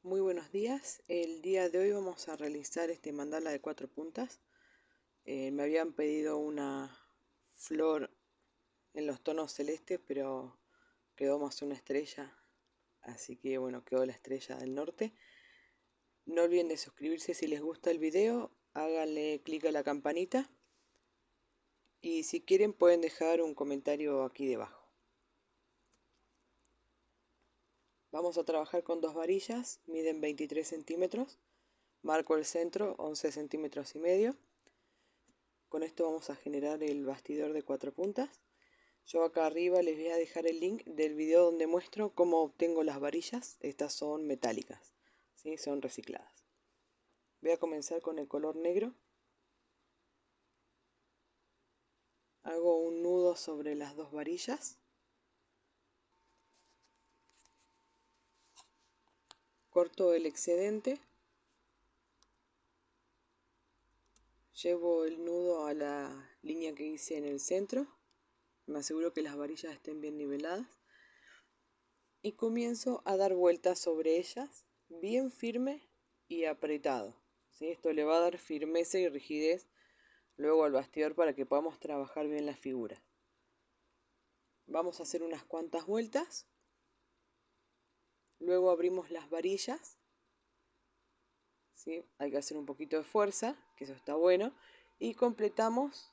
Muy buenos días. El día de hoy vamos a realizar este mandala de 4 puntas. Me habían pedido una flor en los tonos celestes, pero quedó más una estrella, así que bueno, quedó la estrella del norte. No olviden de suscribirse si les gusta el video, háganle clic a la campanita y si quieren pueden dejar un comentario aquí debajo. Vamos a trabajar con dos varillas, miden 23 centímetros, marco el centro 11 centímetros y medio. Con esto vamos a generar el bastidor de 4 puntas. Yo acá arriba les voy a dejar el link del video donde muestro cómo obtengo las varillas. Estas son metálicas, ¿sí? Son recicladas. Voy a comenzar con el color negro. Hago un nudo sobre las dos varillas. Corto el excedente. Llevo el nudo a la línea que hice en el centro. Me aseguro que las varillas estén bien niveladas. Y comienzo a dar vueltas sobre ellas, bien firme y apretado, ¿sí? Esto le va a dar firmeza y rigidez luego al bastidor para que podamos trabajar bien la figura. Vamos a hacer unas cuantas vueltas. Luego abrimos las varillas, ¿sí? Hay que hacer un poquito de fuerza, que eso está bueno. Y completamos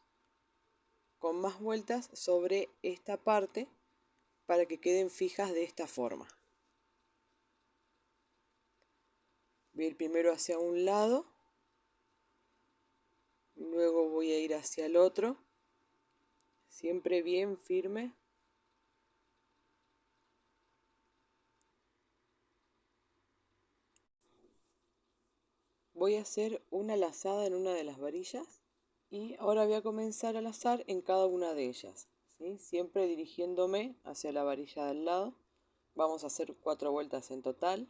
con más vueltas sobre esta parte para que queden fijas de esta forma. Voy a ir primero hacia un lado, luego voy a ir hacia el otro, siempre bien firme. Voy a hacer una lazada en una de las varillas y ahora voy a comenzar a lazar en cada una de ellas, ¿sí? Siempre dirigiéndome hacia la varilla del lado. Vamos a hacer 4 vueltas en total.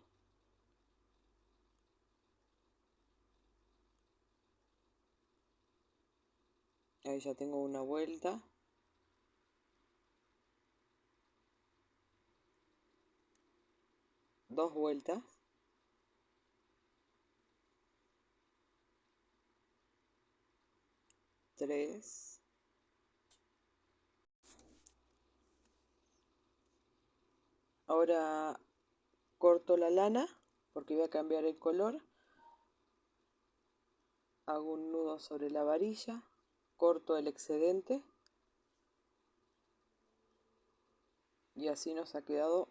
Ahí ya tengo una vuelta. Dos vueltas. Tres. Ahora corto la lana porque voy a cambiar el color. Hago un nudo sobre la varilla. Corto el excedente. Y así nos ha quedado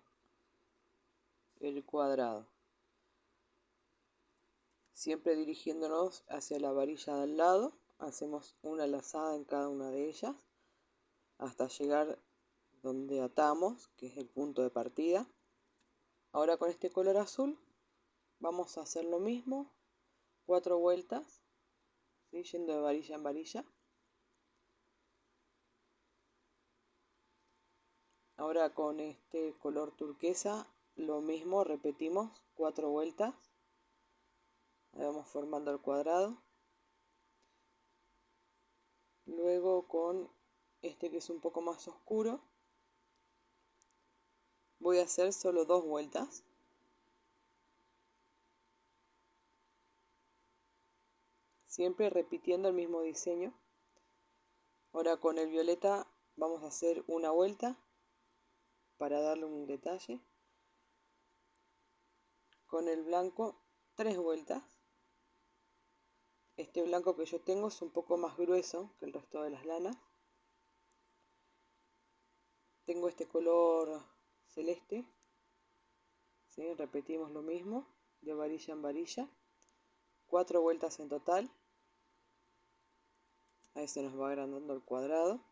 el cuadrado. Siempre dirigiéndonos hacia la varilla del lado, hacemos una lazada en cada una de ellas hasta llegar donde atamos, que es el punto de partida. Ahora con este color azul vamos a hacer lo mismo, 4 vueltas, ¿sí? Yendo de varilla en varilla. Ahora con este color turquesa lo mismo, repetimos 4 vueltas. Ahí vamos formando el cuadrado. Luego con este que es un poco más oscuro voy a hacer solo 2 vueltas. Siempre repitiendo el mismo diseño. Ahora con el violeta vamos a hacer una vuelta para darle un detalle. Con el blanco 3 vueltas. Este blanco que yo tengo es un poco más grueso que el resto de las lanas. Tengo este color celeste, ¿sí? Repetimos lo mismo de varilla en varilla. 4 vueltas en total. Ahí se nos va agrandando el cuadrado.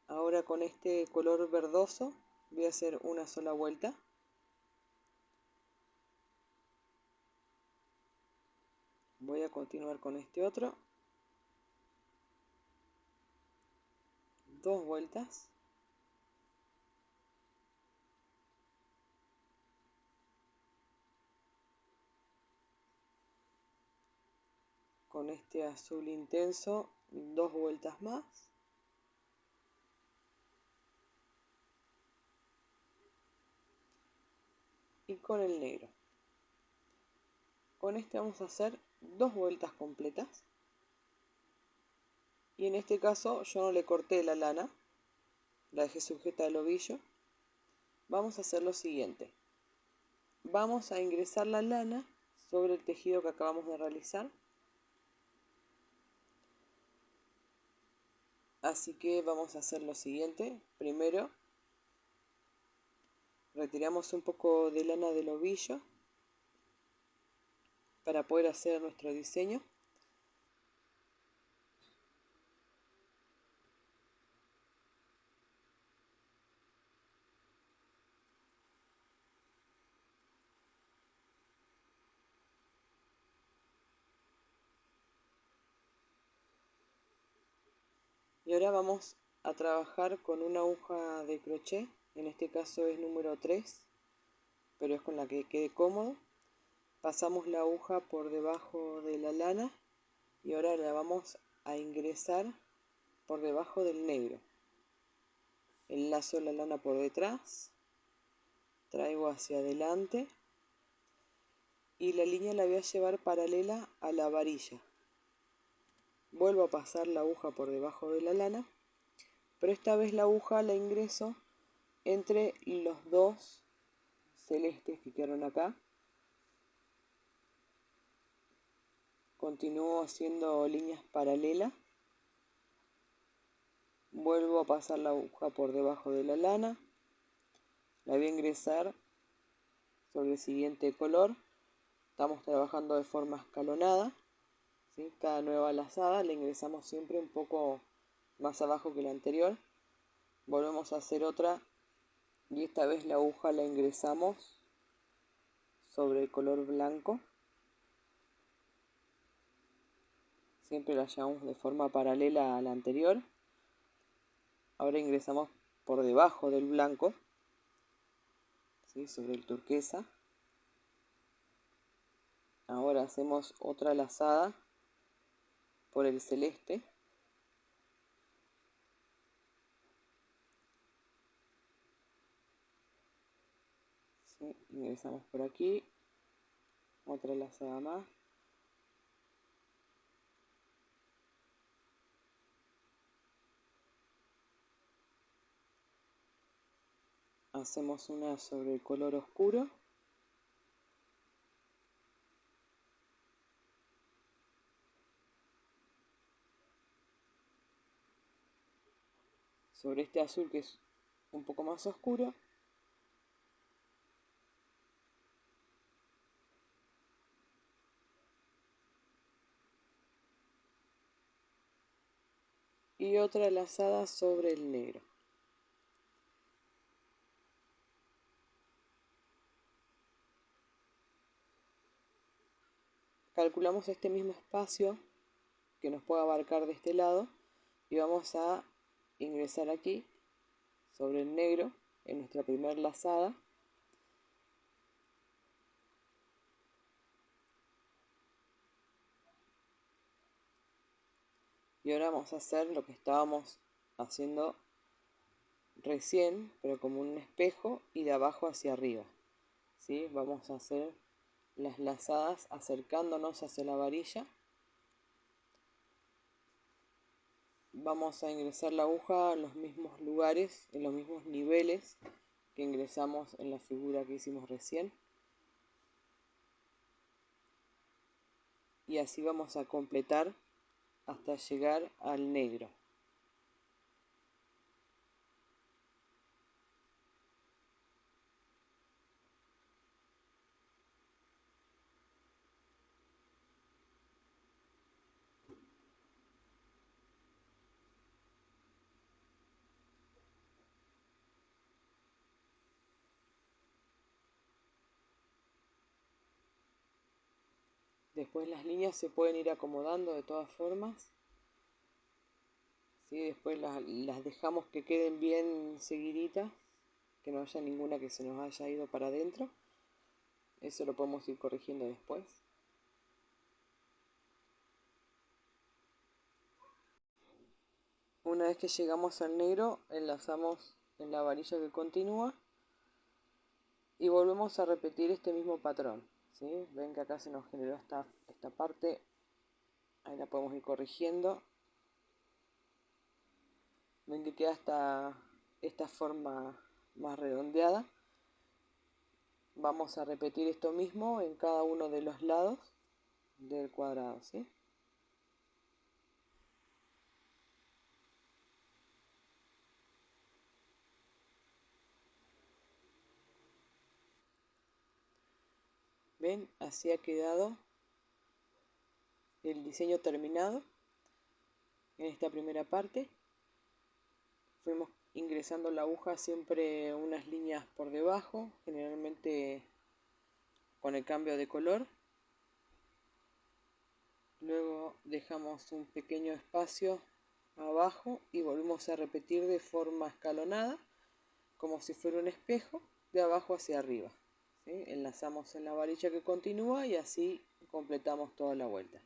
Ahora con este color verdoso voy a hacer una sola vuelta. Voy a continuar con este otro. 2 vueltas. Con este azul intenso 2 vueltas más. y con el negro. Con este vamos a hacer 2 vueltas completas. Y en este caso yo no le corté la lana, la dejé sujeta al ovillo. Vamos a hacer lo siguiente. Vamos a ingresar la lana sobre el tejido que acabamos de realizar. Así que vamos a hacer lo siguiente. Primero retiramos un poco de lana del ovillo para poder hacer nuestro diseño. Y ahora vamos a trabajar con una aguja de crochet. En este caso es número 3, pero es con la que quede cómodo. Pasamos la aguja por debajo de la lana y ahora la vamos a ingresar por debajo del negro. Enlazo la lana por detrás, traigo hacia adelante y la línea la voy a llevar paralela a la varilla. Vuelvo a pasar la aguja por debajo de la lana, pero esta vez la aguja la ingreso entre los 2 celestes que quedaron acá. Continúo haciendo líneas paralelas. Vuelvo a pasar la aguja por debajo de la lana. La voy a ingresar sobre el siguiente color. Estamos trabajando de forma escalonada, ¿sí? Cada nueva lazada la ingresamos siempre un poco más abajo que la anterior. Volvemos a hacer otra y esta vez la aguja la ingresamos sobre el color blanco. Siempre la llevamos de forma paralela a la anterior. Ahora ingresamos por debajo del blanco, ¿sí? Sobre el turquesa. Ahora hacemos otra lazada por el celeste. ¿Sí? Ingresamos por aquí. Otra lazada más. Hacemos una sobre el color oscuro. Sobre este azul que es un poco más oscuro. Y otra lazada sobre el negro. Calculamos este mismo espacio que nos puede abarcar de este lado y vamos a ingresar aquí sobre el negro en nuestra primera lazada. Y ahora vamos a hacer lo que estábamos haciendo recién, pero como un espejo y de abajo hacia arriba, ¿sí? Vamos a hacer las lazadas acercándonos hacia la varilla. Vamos a ingresar la aguja en los mismos lugares, en los mismos niveles que ingresamos en la figura que hicimos recién. Y así vamos a completar hasta llegar al negro. Después las líneas se pueden ir acomodando de todas formas, ¿sí? Después las dejamos que queden bien seguiditas, que no haya ninguna que se nos haya ido para adentro. Eso lo podemos ir corrigiendo después. Una vez que llegamos al negro, enlazamos en la varilla que continúa y volvemos a repetir este mismo patrón, ¿sí? Ven que acá se nos generó esta parte, ahí la podemos ir corrigiendo. Ven que queda esta forma más redondeada. Vamos a repetir esto mismo en cada uno de los lados del cuadrado, ¿sí? Ven, así ha quedado el diseño terminado en esta primera parte. Fuimos ingresando la aguja siempre unas líneas por debajo, generalmente con el cambio de color. Luego dejamos un pequeño espacio abajo y volvemos a repetir de forma escalonada, como si fuera un espejo, de abajo hacia arriba, ¿sí? Enlazamos en la varilla que continúa y así completamos toda la vuelta.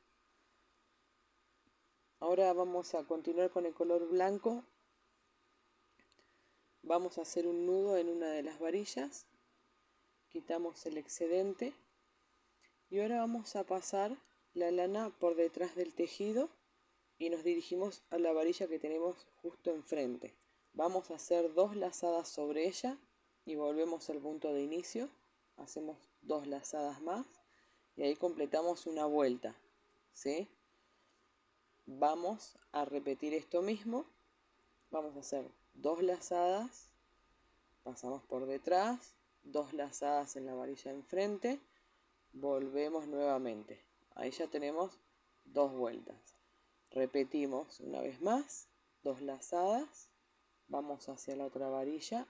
Ahora vamos a continuar con el color blanco. Vamos a hacer un nudo en una de las varillas, quitamos el excedente y ahora vamos a pasar la lana por detrás del tejido y nos dirigimos a la varilla que tenemos justo enfrente. Vamos a hacer 2 lazadas sobre ella y volvemos al punto de inicio. Hacemos 2 lazadas más y ahí completamos una vuelta, ¿sí? Vamos a repetir esto mismo. Vamos a hacer 2 lazadas, pasamos por detrás, 2 lazadas en la varilla enfrente, volvemos nuevamente. Ahí ya tenemos 2 vueltas. Repetimos una vez más, 2 lazadas, vamos hacia la otra varilla,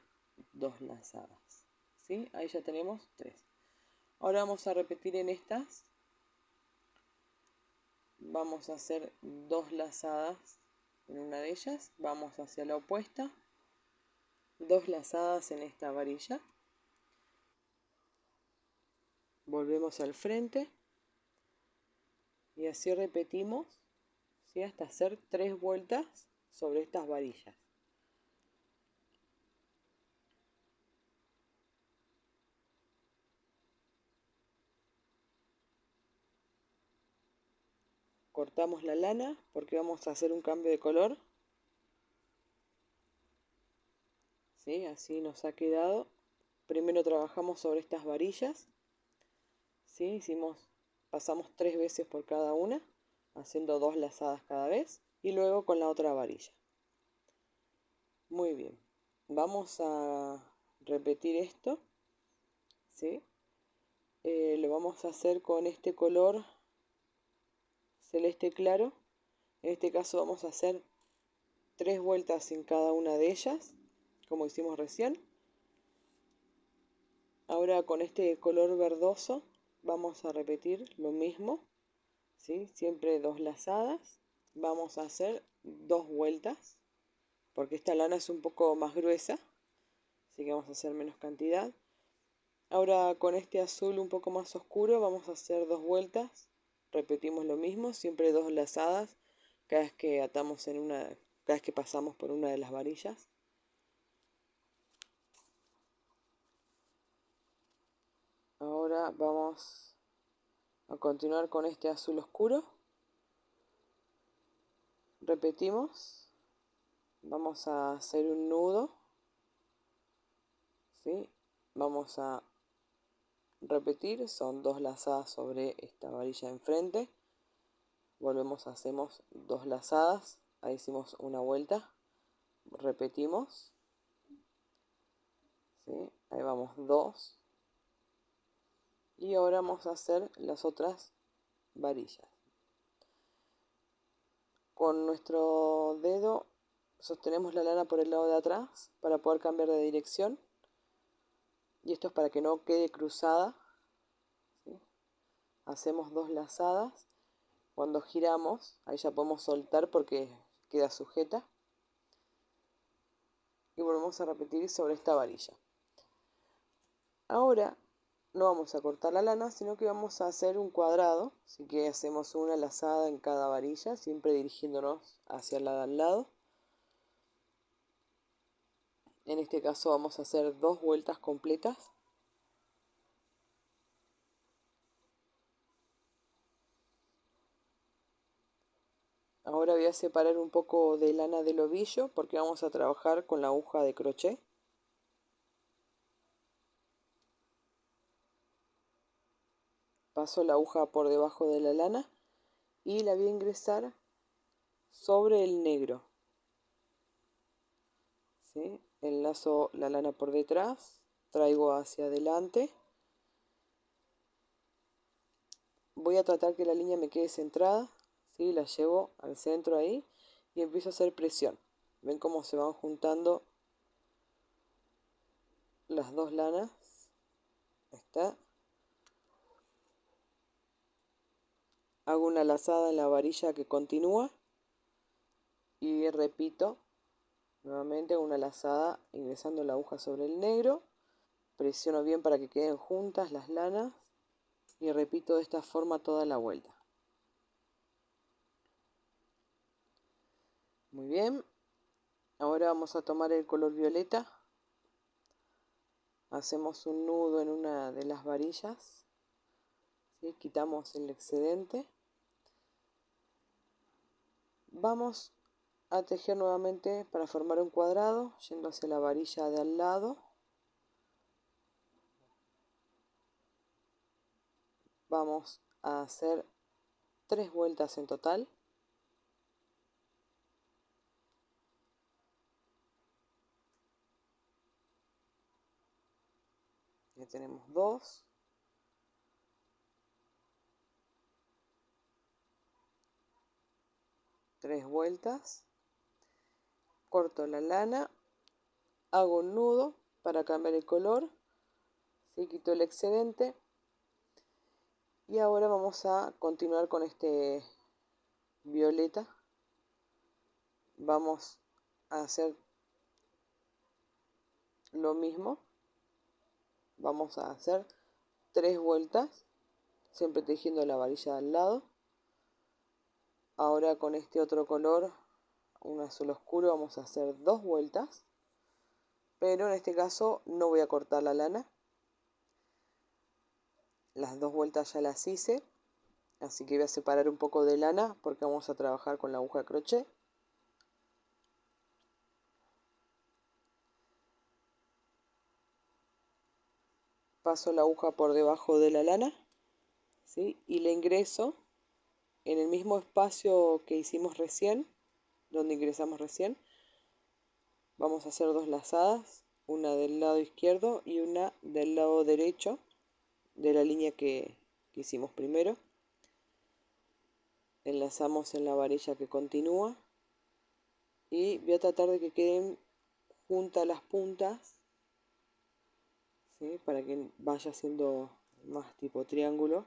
2 lazadas, ¿sí? Ahí ya tenemos 3. Ahora vamos a repetir en estas. Vamos a hacer 2 lazadas en una de ellas, vamos hacia la opuesta, 2 lazadas en esta varilla, volvemos al frente y así repetimos, ¿sí? Hasta hacer 3 vueltas sobre estas varillas. Cortamos la lana porque vamos a hacer un cambio de color, ¿sí? Así nos ha quedado. Primero trabajamos sobre estas varillas, ¿sí? Pasamos 3 veces por cada una, haciendo 2 lazadas cada vez y luego con la otra varilla. Muy bien, vamos a repetir esto, ¿sí? Lo vamos a hacer con este color celeste claro. En este caso vamos a hacer 3 vueltas en cada una de ellas, como hicimos recién. Ahora con este color verdoso vamos a repetir lo mismo, ¿sí? Siempre 2 lazadas. Vamos a hacer 2 vueltas, porque esta lana es un poco más gruesa, así que vamos a hacer menos cantidad. Ahora con este azul un poco más oscuro vamos a hacer 2 vueltas. Repetimos lo mismo, siempre 2 lazadas cada vez que atamos cada vez que pasamos por una de las varillas. Ahora vamos a continuar con este azul oscuro. Repetimos. Vamos a hacer un nudo, ¿sí? Vamos a repetir, son 2 lazadas sobre esta varilla de enfrente. Volvemos, hacemos 2 lazadas, ahí hicimos una vuelta. Repetimos, ¿sí? Ahí vamos 2. Y ahora vamos a hacer las otras varillas. Con nuestro dedo sostenemos la lana por el lado de atrás para poder cambiar de dirección. Y esto es para que no quede cruzada, ¿sí? Hacemos 2 lazadas. Cuando giramos, ahí ya podemos soltar porque queda sujeta. Y volvemos a repetir sobre esta varilla. Ahora no vamos a cortar la lana, sino que vamos a hacer un cuadrado. Así que hacemos una lazada en cada varilla, siempre dirigiéndonos hacia la de al lado. En este caso vamos a hacer 2 vueltas completas. Ahora voy a separar un poco de lana del ovillo porque vamos a trabajar con la aguja de crochet. Paso la aguja por debajo de la lana y la voy a ingresar sobre el negro. ¿Sí? Enlazo la lana por detrás, traigo hacia adelante. Voy a tratar que la línea me quede centrada, ¿sí? La llevo al centro ahí y empiezo a hacer presión. ¿Ven cómo se van juntando las dos lanas? Está. Hago una lazada en la varilla que continúa y repito nuevamente una lazada ingresando la aguja sobre el negro. Presiono bien para que queden juntas las lanas y repito de esta forma toda la vuelta. Muy bien, ahora vamos a tomar el color violeta. Hacemos un nudo en una de las varillas, ¿sí? Quitamos el excedente. Vamos a tejer nuevamente para formar un cuadrado yendo hacia la varilla de al lado. Vamos a hacer 3 vueltas en total. Ya tenemos 2. 3 vueltas. Corto la lana. Hago un nudo para cambiar el color. ¿Sí? Quito el excedente. Y ahora vamos a continuar con este violeta. Vamos a hacer lo mismo. Vamos a hacer 3 vueltas, siempre tejiendo la varilla al lado. Ahora con este otro color, un azul oscuro, vamos a hacer 2 vueltas. Pero en este caso no voy a cortar la lana. Las 2 vueltas ya las hice. Así que voy a separar un poco de lana porque vamos a trabajar con la aguja de crochet. Paso la aguja por debajo de la lana, ¿sí? Y le ingreso en el mismo espacio que hicimos recién, donde ingresamos recién. Vamos a hacer 2 lazadas, una del lado izquierdo y una del lado derecho de la línea que hicimos primero. Enlazamos en la varilla que continúa y voy a tratar de que queden juntas las puntas, ¿sí? Para que vaya siendo más tipo triángulo,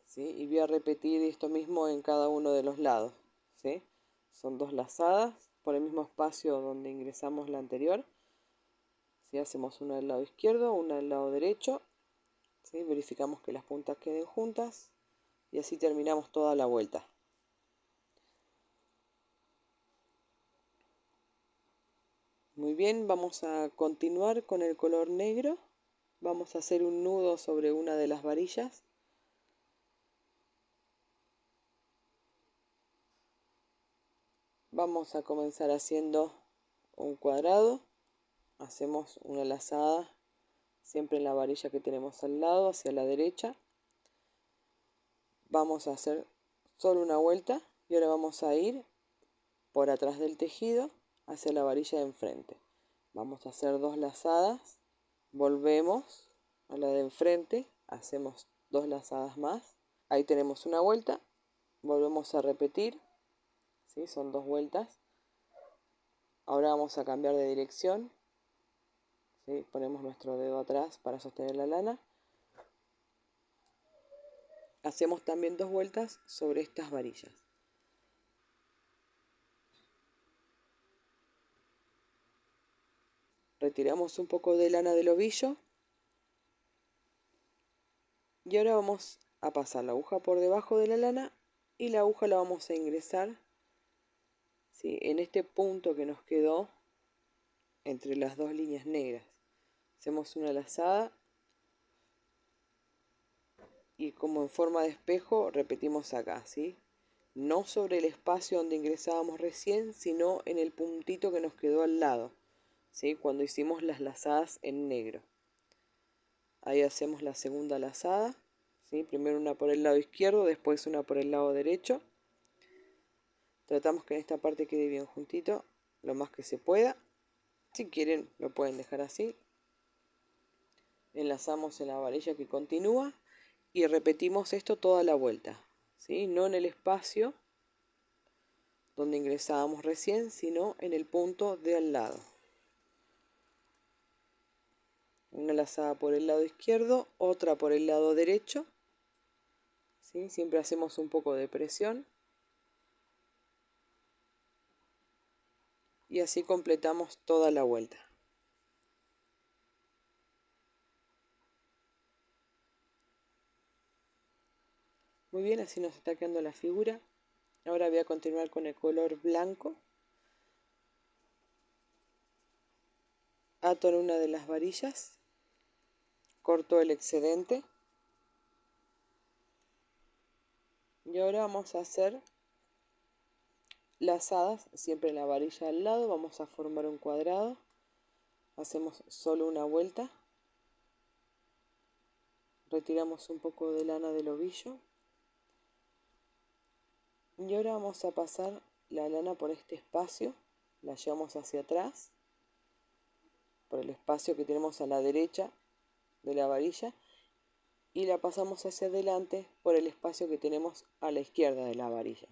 ¿sí? Y voy a repetir esto mismo en cada uno de los lados, ¿sí? Son 2 lazadas por el mismo espacio donde ingresamos la anterior, ¿sí? Hacemos una del lado izquierdo, una del lado derecho, ¿sí? Verificamos que las puntas queden juntas y así terminamos toda la vuelta. Muy bien, vamos a continuar con el color negro. Vamos a hacer un nudo sobre una de las varillas. Vamos a comenzar haciendo un cuadrado. Hacemos una lazada siempre en la varilla que tenemos al lado, hacia la derecha. Vamos a hacer solo una vuelta y ahora vamos a ir por atrás del tejido hacia la varilla de enfrente. Vamos a hacer 2 lazadas, volvemos a la de enfrente, hacemos 2 lazadas más. Ahí tenemos una vuelta, volvemos a repetir, ¿sí? Son 2 vueltas. Ahora vamos a cambiar de dirección, ¿sí? Ponemos nuestro dedo atrás para sostener la lana. Hacemos también 2 vueltas sobre estas varillas. Retiramos un poco de lana del ovillo. Y ahora vamos a pasar la aguja por debajo de la lana y la aguja la vamos a ingresar, ¿sí? En este punto que nos quedó entre las 2 líneas negras. Hacemos una lazada y como en forma de espejo repetimos acá, ¿sí? no sobre el espacio donde ingresábamos recién, sino en el puntito que nos quedó al lado, ¿sí? Cuando hicimos las lazadas en negro. Ahí hacemos la segunda lazada, ¿sí? Primero una por el lado izquierdo, después una por el lado derecho. Tratamos que en esta parte quede bien juntito, lo más que se pueda. Si quieren, lo pueden dejar así. Enlazamos en la varilla que continúa y repetimos esto toda la vuelta, ¿sí? No en el espacio donde ingresábamos recién, sino en el punto de al lado. Una lazada por el lado izquierdo, otra por el lado derecho, ¿sí? Siempre hacemos un poco de presión. Y así completamos toda la vuelta. Muy bien, así nos está quedando la figura. Ahora voy a continuar con el color blanco. Ato en una de las varillas. Corto el excedente. Y ahora vamos a hacer lazadas, siempre en la varilla al lado. Vamos a formar un cuadrado. Hacemos solo una vuelta. Retiramos un poco de lana del ovillo. Y ahora vamos a pasar la lana por este espacio. La llevamos hacia atrás, por el espacio que tenemos a la derecha de la varilla, y la pasamos hacia adelante por el espacio que tenemos a la izquierda de la varilla.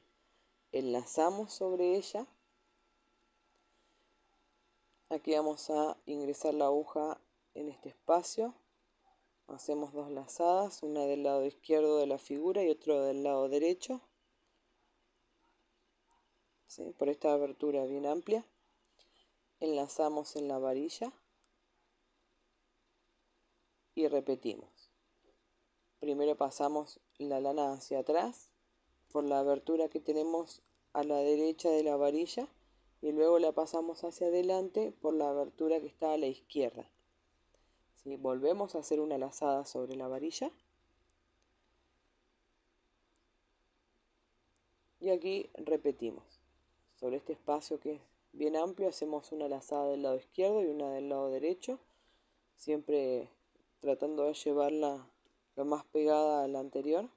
Enlazamos sobre ella. Aquí vamos a ingresar la aguja en este espacio. Hacemos dos lazadas, una del lado izquierdo de la figura y otra del lado derecho, ¿sí? Por esta abertura bien amplia. Enlazamos en la varilla y repetimos. Primero pasamos la lana hacia atrás por la abertura que tenemos a la derecha de la varilla y luego la pasamos hacia adelante por la abertura que está a la izquierda, ¿sí? Volvemos a hacer una lazada sobre la varilla y aquí repetimos. Sobre este espacio que es bien amplio hacemos una lazada del lado izquierdo y una del lado derecho, siempre tratando de llevarla lo más pegada a la anterior,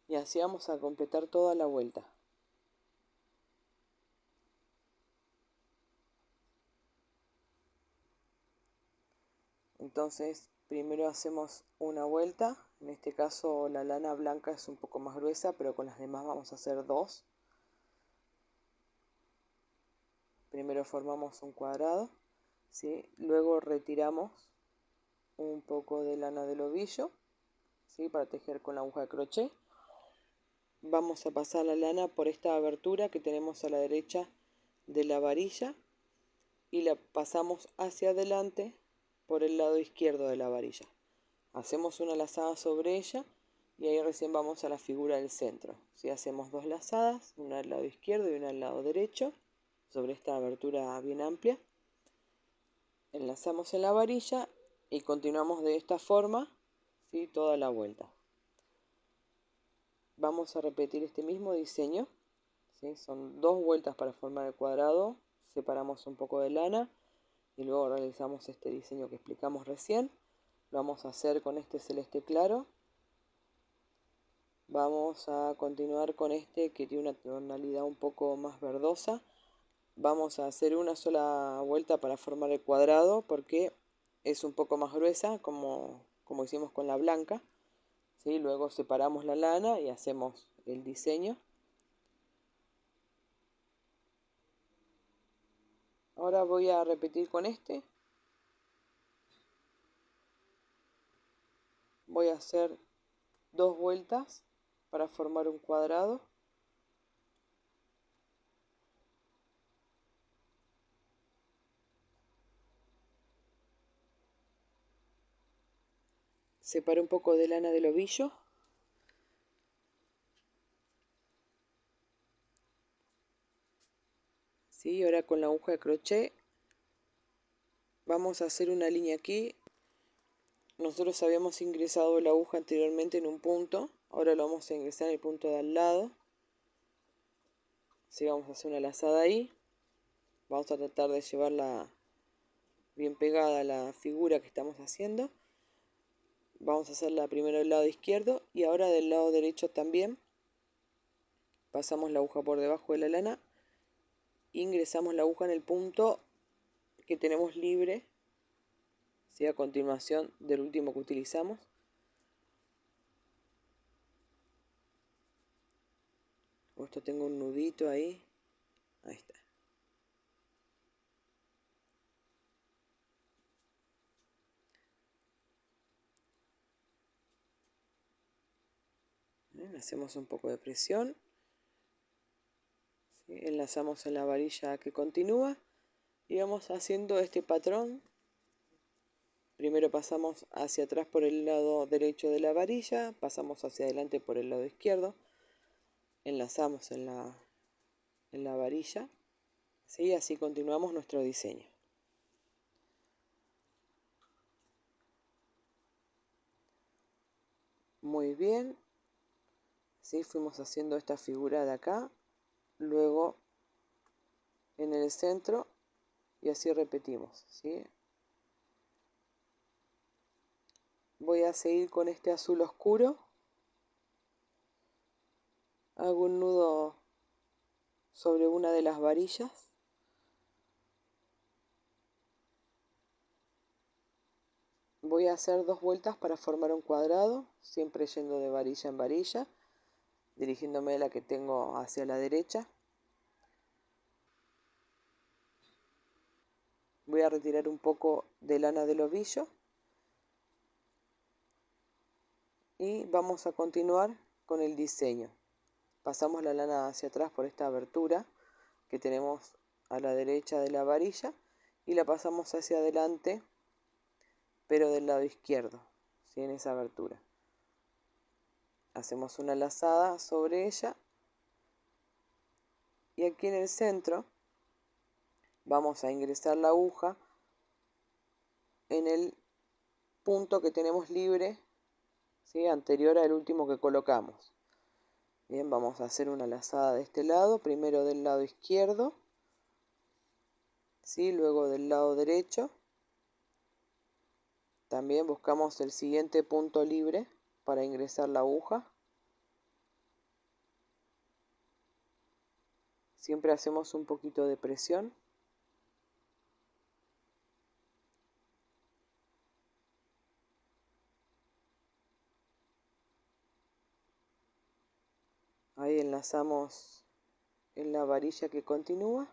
y así vamos a completar toda la vuelta. Entonces primero hacemos una vuelta, en este caso la lana blanca es un poco más gruesa, pero con las demás vamos a hacer dos. Primero formamos un cuadrado, ¿sí? Luego retiramos un poco de lana del ovillo, ¿sí? Para tejer con la aguja de crochet. Vamos a pasar la lana por esta abertura que tenemos a la derecha de la varilla y la pasamos hacia adelante por el lado izquierdo de la varilla. Hacemos una lazada sobre ella y ahí recién vamos a la figura del centro. ¿Sí? Hacemos dos lazadas, una del lado izquierdo y una del lado derecho, sobre esta abertura bien amplia. Enlazamos en la varilla y continuamos de esta forma, ¿sí? Toda la vuelta. Vamos a repetir este mismo diseño, ¿sí? Son dos vueltas para formar el cuadrado. Separamos un poco de lana y luego realizamos este diseño que explicamos recién. Lo vamos a hacer con este celeste claro. Vamos a continuar con este que tiene una tonalidad un poco más verdosa. Vamos a hacer una sola vuelta para formar el cuadrado porque es un poco más gruesa como hicimos con la blanca, ¿sí? Luego separamos la lana y hacemos el diseño. Ahora voy a repetir con este. Voy a hacer dos vueltas para formar un cuadrado. Separo un poco de lana del ovillo. ¿Sí? Ahora con la aguja de crochet vamos a hacer una línea aquí. Nosotros habíamos ingresado la aguja anteriormente en un punto, ahora lo vamos a ingresar en el punto de al lado, Sí, vamos a hacer una lazada ahí. Vamos a tratar de llevarla bien pegada a la figura que estamos haciendo. Vamos a hacerla primero del lado izquierdo y ahora del lado derecho también. Pasamos la aguja por debajo de la lana. Ingresamos la aguja en el punto que tenemos libre, ¿sí? A continuación del último que utilizamos. Justo tengo un nudito ahí. Ahí está. Bien, hacemos un poco de presión. ¿Sí? Enlazamos en la varilla que continúa y vamos haciendo este patrón. Primero pasamos hacia atrás por el lado derecho de la varilla, pasamos hacia adelante por el lado izquierdo, enlazamos en la varilla, ¿sí? Así continuamos nuestro diseño. Muy bien, ¿sí? Fuimos haciendo esta figura de acá, luego en el centro y así repetimos, ¿sí? Voy a seguir con este azul oscuro, hago un nudo sobre una de las varillas. Voy a hacer 2 vueltas para formar un cuadrado, siempre yendo de varilla en varilla, dirigiéndome a la que tengo hacia la derecha. Voy a retirar un poco de lana del ovillo y vamos a continuar con el diseño. Pasamos la lana hacia atrás por esta abertura que tenemos a la derecha de la varilla y la pasamos hacia adelante, pero del lado izquierdo, ¿sí? En esa abertura. Hacemos una lazada sobre ella y aquí en el centro vamos a ingresar la aguja en el punto que tenemos libre, ¿sí? Anterior al último que colocamos. Bien, vamos a hacer una lazada de este lado, primero del lado izquierdo, ¿sí? Luego del lado derecho. También buscamos el siguiente punto libre para ingresar la aguja. Siempre hacemos un poquito de presión. Ahí enlazamos en la varilla que continúa.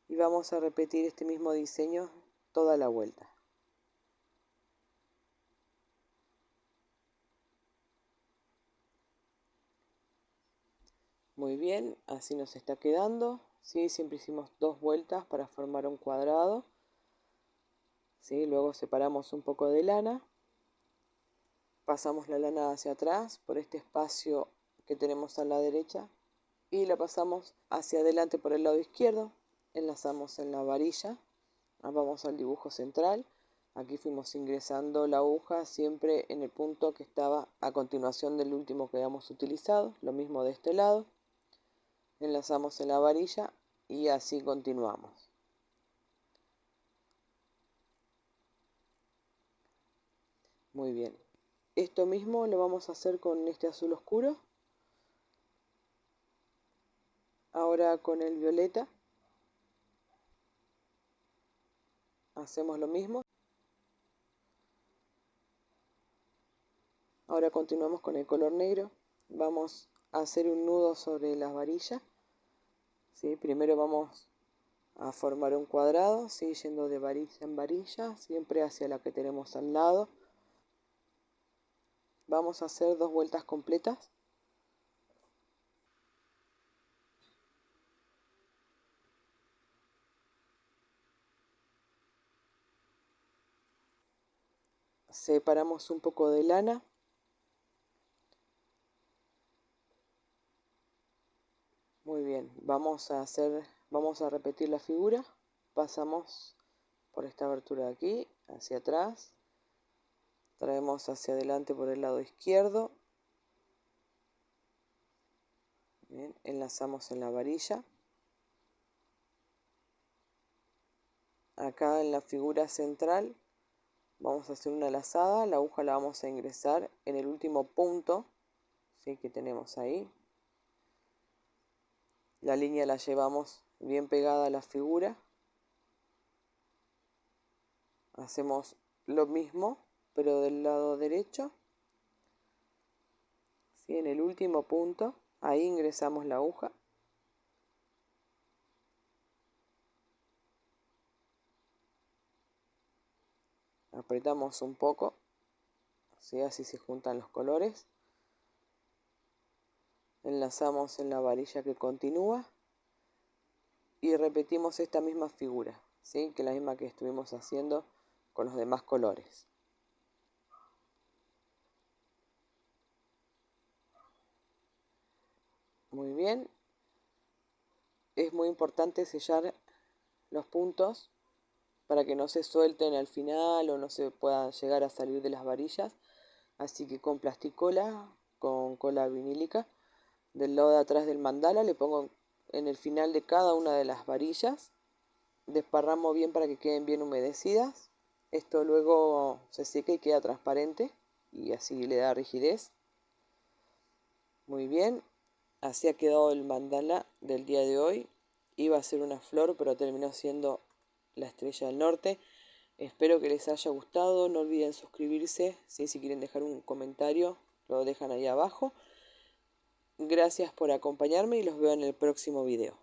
Y vamos a repetir este mismo diseño toda la vuelta. Muy bien, así nos está quedando. ¿Sí? Siempre hicimos 2 vueltas para formar un cuadrado. ¿Sí? Luego separamos un poco de lana. Pasamos la lana hacia atrás por este espacio que tenemos a la derecha y la pasamos hacia adelante por el lado izquierdo. Enlazamos en la varilla. Vamos al dibujo central. Aquí fuimos ingresando la aguja siempre en el punto que estaba a continuación del último que habíamos utilizado. Lo mismo de este lado. Enlazamos en la varilla y así continuamos. Muy bien. Esto mismo lo vamos a hacer con este azul oscuro. Ahora con el violeta hacemos lo mismo. Ahora continuamos con el color negro. Vamos a hacer un nudo sobre las varillas. ¿Sí? Primero vamos a formar un cuadrado, ¿sí? Yendo de varilla en varilla, siempre hacia la que tenemos al lado. Vamos a hacer 2 vueltas completas. Separamos un poco de lana. Muy bien, vamos a repetir la figura. Pasamos por esta abertura de aquí, hacia atrás. Traemos hacia adelante por el lado izquierdo. Bien, enlazamos en la varilla. Acá en la figura central vamos a hacer una lazada, la aguja la vamos a ingresar en el último punto, ¿sí?, que tenemos ahí. La línea la llevamos bien pegada a la figura. Hacemos lo mismo, pero del lado derecho. ¿Sí? En el último punto, ahí ingresamos la aguja. Apretamos un poco, ¿sí?, así se juntan los colores. Enlazamos en la varilla que continúa y repetimos esta misma figura, ¿sí?, que la misma que estuvimos haciendo con los demás colores. Muy bien. Es muy importante sellar los puntos para que no se suelten al final o no se puedan llegar a salir de las varillas. Así que con plasticola, con cola vinílica, del lado de atrás del mandala le pongo en el final de cada una de las varillas. Desparramo bien para que queden bien humedecidas. Esto luego se seca y queda transparente y así le da rigidez. Muy bien, así ha quedado el mandala del día de hoy. Iba a ser una flor, pero terminó siendo la estrella del norte. Espero que les haya gustado. No olviden suscribirse. Si quieren dejar un comentario, lo dejan ahí abajo. Gracias por acompañarme y los veo en el próximo video.